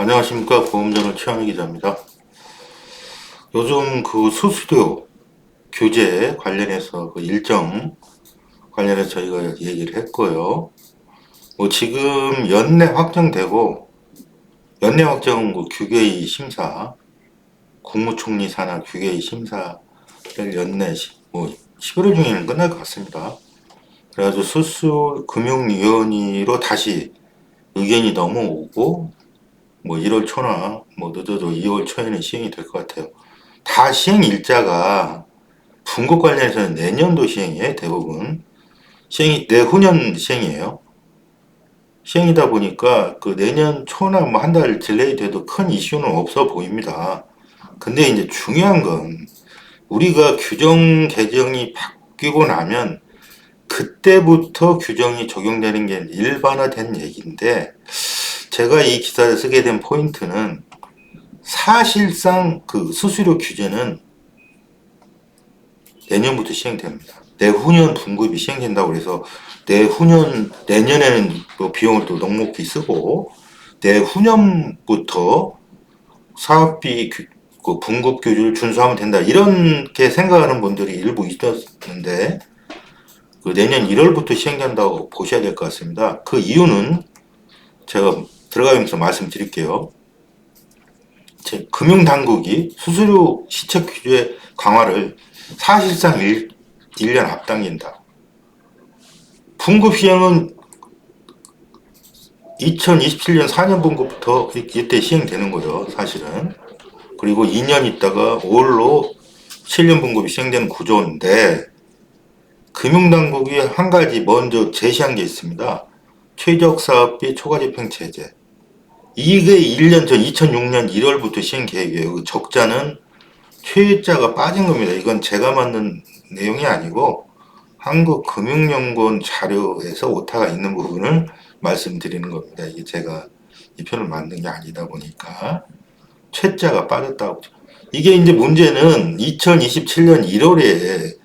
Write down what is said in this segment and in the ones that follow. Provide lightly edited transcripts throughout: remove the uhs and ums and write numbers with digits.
안녕하십니까. 보험전을 최현희 기자입니다. 요즘 그 수수료 규제 관련해서 그 일정 관련해서 저희가 얘기를 했고요. 뭐 지금 연내 확정 그 규계의 심사, 국무총리 산하 규계의 심사를 뭐 11월 중에는 끝날 것 같습니다. 그래가지고 금융위원회로 다시 의견이 넘어오고 뭐 1월 초나 뭐 늦어도 2월 초에는 시행이 될 것 같아요. 다 시행 일자가 분급 관련해서는 내년도 시행이에요, 대부분. 내후년 시행이에요. 시행이다 보니까 그 내년 초나 뭐 한 달 딜레이 돼도 큰 이슈는 없어 보입니다. 근데 이제 중요한 건 우리가 규정 개정이 바뀌고 나면 그때부터 규정이 적용되는 게 일반화된 얘기인데, 제가 이 기사를 쓰게 된 포인트는 사실상 그 수수료 규제는 내년부터 시행됩니다. 내후년 분급이 시행된다고 해서 내년에는 뭐 비용을 또 넉넉히 쓰고 내후년부터 사업비 그 분급 규율을 준수하면 된다. 이렇게 생각하는 분들이 일부 있었는데 그 내년 1월부터 시행된다고 보셔야 될 것 같습니다. 그 이유는 제가 들어가면서 말씀드릴게요. 금융당국이 수수료 시책 규제 강화를 사실상 1년 앞당긴다. 분급 시행은 2027년 4년 분급부터 이때 시행되는 거죠, 사실은. 그리고 2년 있다가 5월로 7년 분급이 시행되는 구조인데, 금융당국이 한 가지 먼저 제시한 게 있습니다. 최적사업비 초과집행체제. 이게 1년 전 2006년 1월부터 시행 계획이에요. 그 적자는 최자가 빠진 겁니다. 이건 제가 만든 내용이 아니고 한국금융연구원 자료에서 오타가 있는 부분을 말씀드리는 겁니다. 이게 제가 이 편을 만든 게 아니다 보니까 최자가 빠졌다고. 이게 이제 문제는 2027년 1월에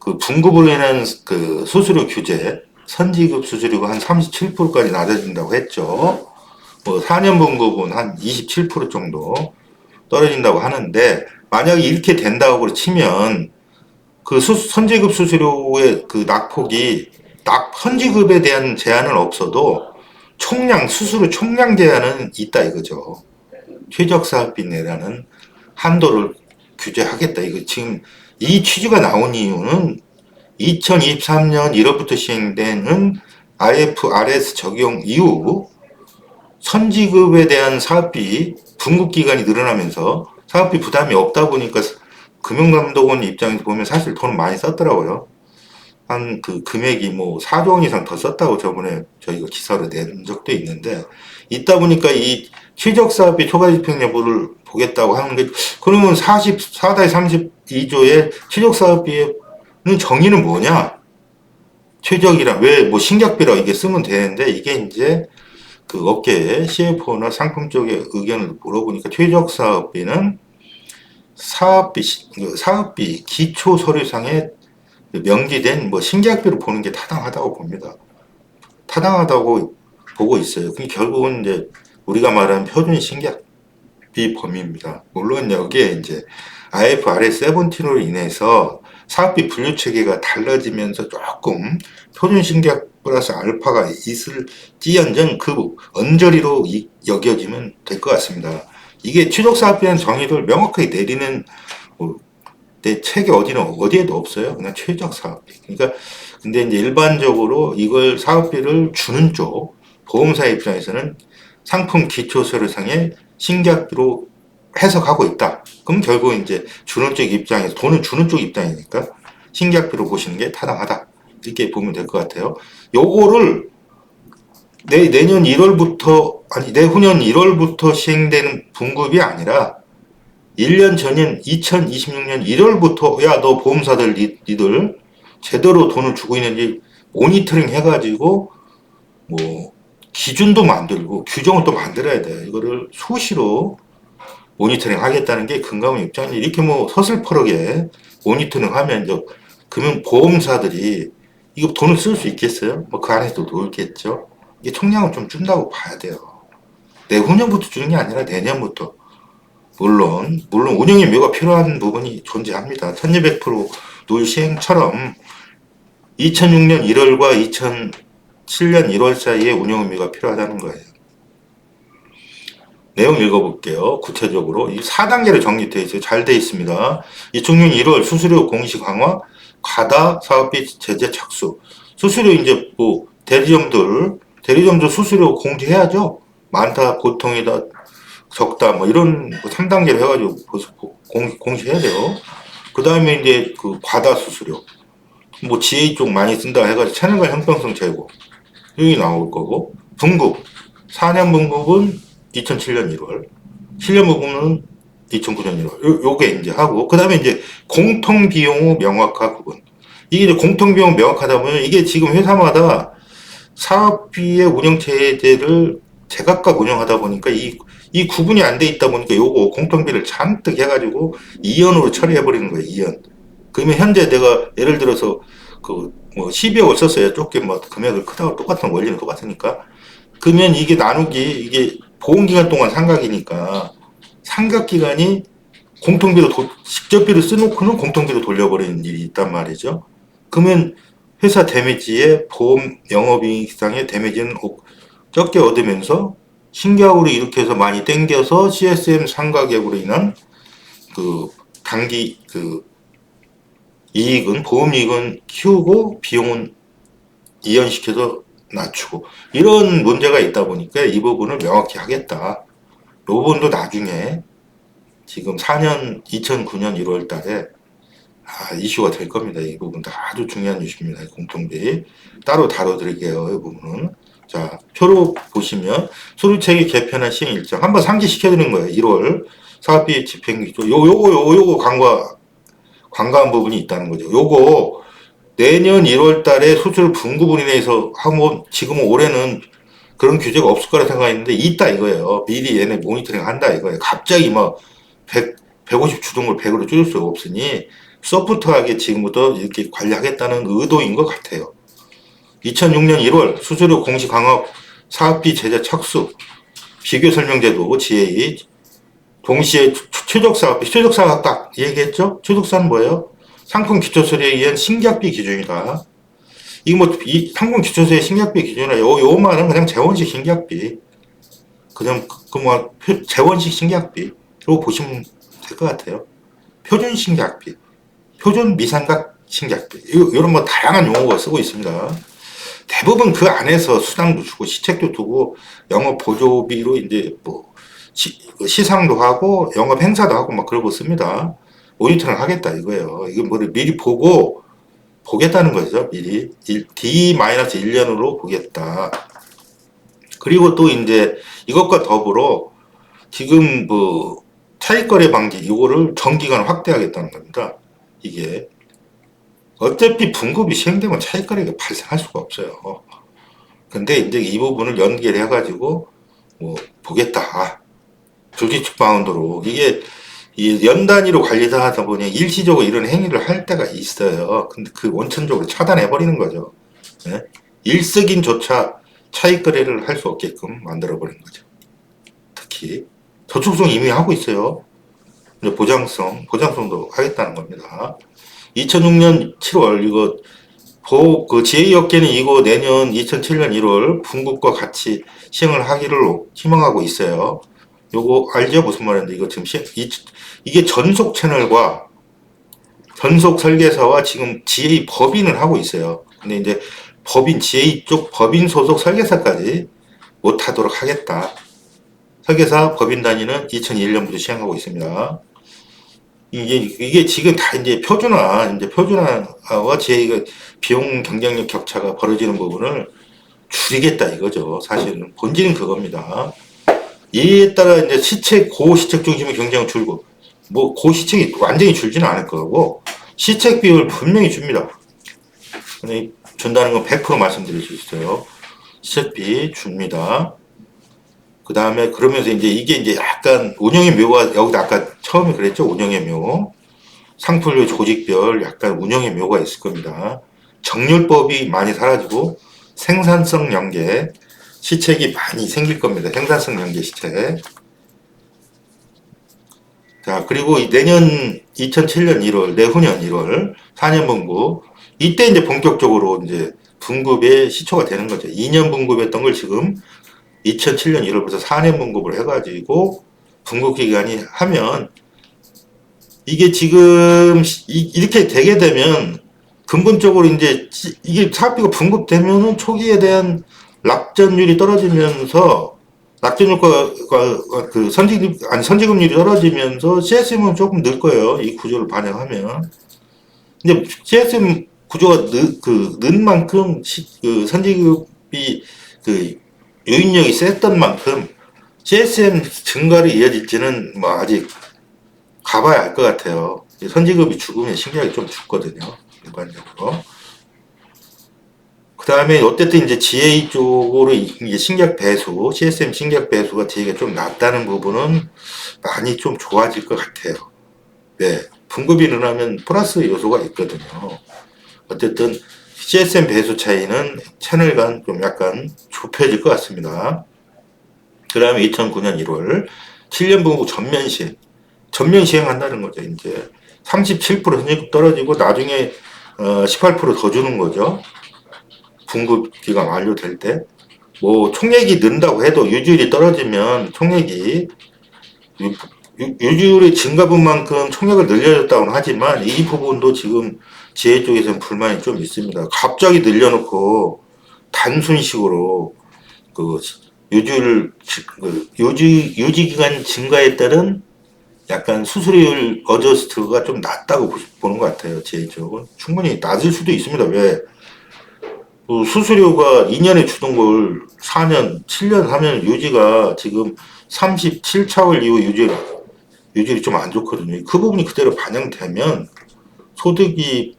그 분급으로 인한 그 수수료 규제, 선지급 수수료가 한 37%까지 낮아진다고 했죠. 뭐 4년 분급은 한 27% 정도 떨어진다고 하는데, 만약에 이렇게 된다고 치면 그 선지급 수수료의 그 낙폭이 선지급에 대한 제한은 없어도 수수료 총량 제한은 있다 이거죠. 최적사업비 내라는 한도를 규제하겠다. 이거 지금 이 취지가 나온 이유는 2023년 1월부터 시행되는 IFRS 적용 이후 선지급에 대한 사업비 분급 기간이 늘어나면서 사업비 부담이 없다 보니까 금융감독원 입장에서 보면 사실 돈을 많이 썼더라고요. 한 그 금액이 뭐 4조 원 이상 더 썼다고 저번에 저희가 기사로 낸 적도 있는데, 있다 보니까 이 최적사업비 초과집행 여부를 보겠다고 하는 게, 그러면 34-32조의 최적사업비의 정의는 뭐냐? 최적이라 왜 뭐 신격비라 이게 쓰면 되는데, 이게 이제 그 업계에 CFO나 상품 쪽의 의견을 물어보니까 최적사업비는 사업비 기초 서류상에 명기된 뭐 신계약비로 보는 게 타당하다고 봅니다. 타당하다고 보고 있어요. 그게 결국은 이제 우리가 말하는 표준 신계약비 범위입니다. 물론 여기에 이제 IFRS 17으로 인해서 사업비 분류 체계가 달라지면서 조금 표준 신계약 플러스 알파가 있을지언정 그 언저리로 여겨지면 될 것 같습니다. 이게 최적사업비라는 정의를 명확하게 내리는 내 책이 어디에도 없어요. 그냥 최적 사업비. 그러니까 근데 이제 일반적으로 이걸 사업비를 주는 쪽 보험사 입장에서는 상품 기초 서류상의 신계약비로 해석하고 있다. 그럼 결국 이제 주는 쪽 입장에서 돈을 주는 쪽 입장이니까 신계약비로 보시는 게 타당하다. 이렇게 보면 될 것 같아요. 요거를 내년 1월부터 내후년 1월부터 시행되는 분급이 아니라 1년 전인 2026년 1월부터 야 너 보험사들 니들 제대로 돈을 주고 있는지 모니터링 해가지고 뭐 기준도 만들고 규정을 또 만들어야 돼. 이거를 수시로 모니터링 하겠다는 게 금감원 입장이. 이렇게 뭐 서슬퍼르게 모니터링 하면 이제 금융 보험사들이 이거 돈을 쓸 수 있겠어요? 뭐 그 안에서 놀겠죠. 이게 총량을 좀 준다고 봐야 돼요. 내후년부터 주는 게 아니라 내년부터. 물론 운영의 묘가 필요한 부분이 존재합니다. 1200% 노율 시행처럼 2006년 1월과 2007년 1월 사이에 운영의 묘가 필요하다는 거예요. 내용 읽어볼게요. 구체적으로 이 4단계로 정리되어 있어요. 잘 되어 있습니다. 2006년 1월 수수료 공시 강화, 과다 사업비 제재 착수. 수수료 이제 뭐 대리점들 수수료 공지해야죠. 많다, 보통이다, 적다, 뭐 이런 3단계로 해가지고 공시해야 돼요. 그 다음에 이제 그 과다 수수료, 뭐 GA 쪽 많이 쓴다 해가지고 채널과 형평성 제고 여기 나올 거고, 분급 4년 분급은 2007년 1월, 7년 분급은 2009년 1월. 요게 이제 하고, 그 다음에 이제 공통 비용 명확화 부분. 이게 이제 공통 비용 명확하다 보면 이게 지금 회사마다 사업비의 운영 체제를 제각각 운영하다 보니까 이 구분이 안 돼 있다 보니까 요거 공통비를 잔뜩 해가지고 2연으로 처리해 버리는 거예요. 2연. 그러면 현재 내가 예를 들어서 그 뭐 12억을 썼어요. 좁게 뭐 금액을 크다고 똑같은 원리는 똑같으니까. 그러면 이게 나누기 이게 보험 기간 동안 상각이니까 상각 기간이 공통비로 직접비를 써놓고는 공통비로 돌려버리는 일이 있단 말이죠. 그러면 회사 데미지에 보험 영업이익상의 데미지는 적게 얻으면서 신계약으로 이렇게 해서 많이 땡겨서 CSM 상가계약으로 인한 그 단기 그 이익은 보험 이익은 키우고 비용은 이연시켜서 낮추고 이런 문제가 있다 보니까 이 부분을 명확히 하겠다. 이 부분도 나중에 지금 4년 2009년 1월 달에 이슈가 될 겁니다. 이 부분도 아주 중요한 이슈입니다. 공통비 따로 다뤄드릴게요. 이 부분은. 자, 표로 보시면 서류체계 개편한 시행 일정 한번 상기시켜드리는 거예요. 1월 사업비 집행기조 요거 간과한 부분이 있다는 거죠. 요거 내년 1월 달에 수출 분구분 인해서 하면 지금은 올해는 그런 규제가 없을 거라 생각했는데 있다 이거예요. 미리 얘네 모니터링 한다 이거예요. 갑자기 막 150 주동을 100으로 줄일 수가 없으니 소프트하게 지금부터 이렇게 관리하겠다는 의도인 것 같아요. 2006년 1월 수수료 공시 강화 사업비 제재 착수 비교 설명제도 GA 동시에 최적사업비 최적사업 딱 얘기했죠? 최적사는 뭐예요? 상품 기초서류에 의한 신계약비 기준이다. 이거 뭐 이 상품 기초서류의 신계약비 기준이라 요만은 그냥 재원식 신계약비 그냥 뭐 재원식 신계약비로 보시면 될 것 같아요. 표준 신계약비, 표준 미상각 신계약비 이런 뭐 다양한 용어가 쓰고 있습니다. 대부분 그 안에서 수당도 주고 시책도 두고 영업 보조비로 이제 뭐 시상도 하고 영업 행사도 하고 막 그러고 씁니다. 모니터링 하겠다 이거예요. 이거 뭐를 미리 보겠다는 거죠. 미리 D-1년으로 보겠다. 그리고 또 이제 이것과 더불어 지금 뭐 차익거래 방지 이거를 정기간 확대하겠다는 겁니다. 이게 어차피 분급이 시행되면 차익거래가 발생할 수가 없어요. 근데 이제 이 부분을 연결해가지고 뭐 보겠다. 불규칙 바운드로 이게 이 연 단위로 관리다 하다 보니 일시적으로 이런 행위를 할 때가 있어요. 근데 그 원천적으로 차단해 버리는 거죠. 네? 일석인조차 차익 거래를 할 수 없게끔 만들어 버리는 거죠. 특히 저축성 이미 하고 있어요. 보장성도 하겠다는 겁니다. 2006년 7월 이거 그 GA업계는 이거 내년 2007년 1월 분급과 같이 시행을 하기를 희망하고 있어요. 요거 알죠? 무슨 말인데 이거 지금 이게 전속 채널과 전속 설계사와 지금 GA 법인을 하고 있어요. 근데 이제 GA 쪽 법인 소속 설계사까지 못하도록 하겠다. 설계사 법인 단위는 2001년부터 시행하고 있습니다. 이게 지금 다 이제 표준화와 GA가 비용 경쟁력 격차가 벌어지는 부분을 줄이겠다 이거죠. 사실은 본질은 그겁니다. 이에 따라 이제 고시책 중심의 경쟁은 줄고, 뭐 고시책이 완전히 줄지는 않을 거고 시책 비율 분명히 줍니다. 근데 준다는 건 100% 말씀드릴 수 있어요. 시책비 줍니다. 그 다음에 그러면서 이게 이제 약간 운영의 묘가 여기도 아까 처음에 그랬죠. 운영의 묘, 상품별 조직별 약간 운영의 묘가 있을 겁니다. 정률법이 많이 사라지고 생산성 연계, 시책이 많이 생길 겁니다. 생산성 연계 시책. 자, 그리고 내년 2007년 1월, 내후년 1월, 4년 분급. 이때 이제 본격적으로 이제 분급의 시초가 되는 거죠. 2년 분급했던 걸 지금 2007년 1월부터 4년 분급을 해가지고 분급 기간이 하면 이게 지금 이렇게 되게 되면 근본적으로 이제 이게 사업비가 분급되면은 초기에 대한 락전율이 떨어지면서 낙전율과 그 선지급률이 떨어지면서 CSM은 조금 늘 거예요. 이 구조를 반영하면. 근데 CSM 구조가 는 만큼 그 선지급이 그 요인력이 셌던 만큼 CSM 증가로 이어질지는 뭐 아직 가봐야 알 것 같아요. 선지급이 죽으면 신기하게 좀 죽거든요. 일반적으로. 그 다음에 어쨌든 이제 GA 쪽으로 이게 신규 배수, CSM 신규 배수가 되게 좀 낮다는 부분은 많이 좀 좋아질 것 같아요. 네. 분급이 늘어나면 플러스 요소가 있거든요. 어쨌든 CSM 배수 차이는 채널 간 좀 약간 좁혀질 것 같습니다. 그 다음에 2009년 1월 7년 분급 전면 시행한다는 거죠. 이제 37% 현역급 떨어지고 나중에 18%더 주는 거죠. 분급기가 완료될 때. 뭐 총액이 는다고 해도 유지율이 떨어지면 총액이 유지율이 증가분 만큼 총액을 늘려줬다고는 하지만 이 부분도 지금 지혜 쪽에서는 불만이 좀 있습니다. 갑자기 늘려놓고 단순식으로 그 유지 기간 증가에 따른 약간 수수료율 어저스트가 좀 낮다고 보는 것 같아요. 제 쪽은 충분히 낮을 수도 있습니다. 왜? 수수료가 2년에 주던 걸 4년, 7년 하면 유지가 지금 37차월 이후 유지율이 좀 안 좋거든요. 그 부분이 그대로 반영되면 소득이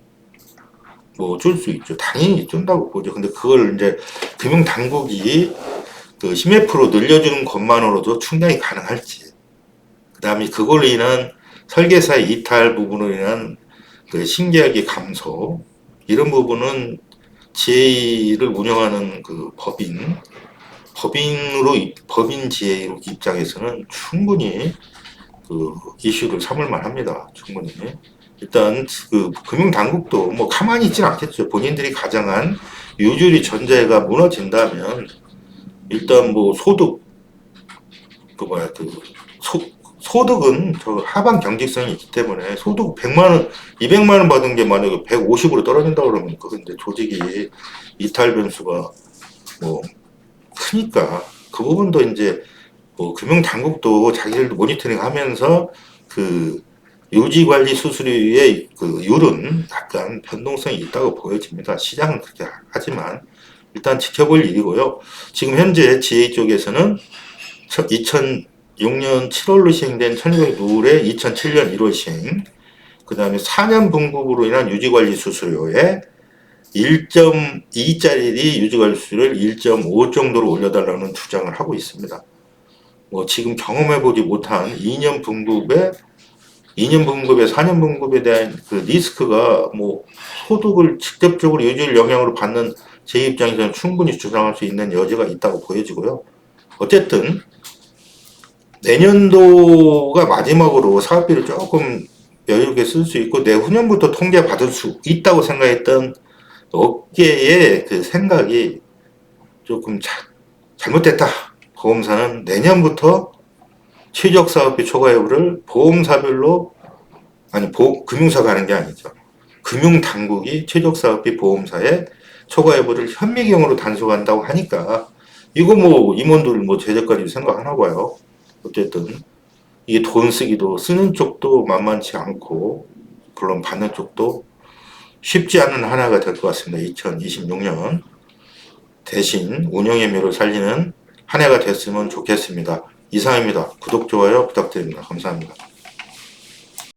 뭐 줄 수 있죠. 당연히 준다고 보죠. 근데 그걸 이제 금융당국이 그 10% 늘려주는 것만으로도 충당이 가능할지. 그 다음에 그걸로 인한 설계사의 이탈 부분으로 인한 그 신계약의 감소. 이런 부분은 GA를 운영하는 그 법인 GA 입장에서는 충분히 그 이슈를 삼을 만합니다. 충분히. 일단 그 금융당국도 뭐 가만히 있지는 않겠죠. 본인들이 가정한 유주리 전제가 무너진다면 일단 뭐 소득은 저 하방 경직성이 있기 때문에 소득 100만 원, 200만 원 받은 게 만약에 150으로 떨어진다 그러면 근데 조직이 이탈 변수가 뭐 크니까 그 부분도 이제 뭐 금융당국도 자기들도 모니터링 하면서 그 유지 관리 수수료의 그 율은 약간 변동성이 있다고 보여집니다. 시장은 그렇게 하지만 일단 지켜볼 일이고요. 지금 현재 GA 쪽에서는 2006년 7월로 시행된 1200 룰의 2007년 1월 시행, 그 다음에 4년 분급으로 인한 유지관리 수수료에 1.2짜리 유지관리 수수료를 1.5 정도로 올려달라는 주장을 하고 있습니다. 뭐 지금 경험해보지 못한 2년 분급에 4년 분급에 대한 그 리스크가 뭐 소득을 직접적으로 유지율 영향으로 받는 제 입장에서는 충분히 주장할 수 있는 여지가 있다고 보여지고요. 어쨌든 내년도가 마지막으로 사업비를 조금 여유롭게 쓸 수 있고 내후년부터 통계 받을 수 있다고 생각했던 업계의 그 생각이 조금 잘못됐다. 보험사는 내년부터 최적 사업비 초과여부를 보험사별로 금융사가 하는 게 아니죠. 금융당국이 최적 사업비 보험사에 초과여부를 현미경으로 단속한다고 하니까 이거 뭐 임원들 뭐 제재까지 생각하나 봐요. 어쨌든 이게 돈 쓰는 쪽도 만만치 않고 물론 받는 쪽도 쉽지 않은 하나가 될 것 같습니다. 2026년 대신 운영의 묘를 살리는 한 해가 됐으면 좋겠습니다. 이상입니다. 구독, 좋아요 부탁드립니다. 감사합니다.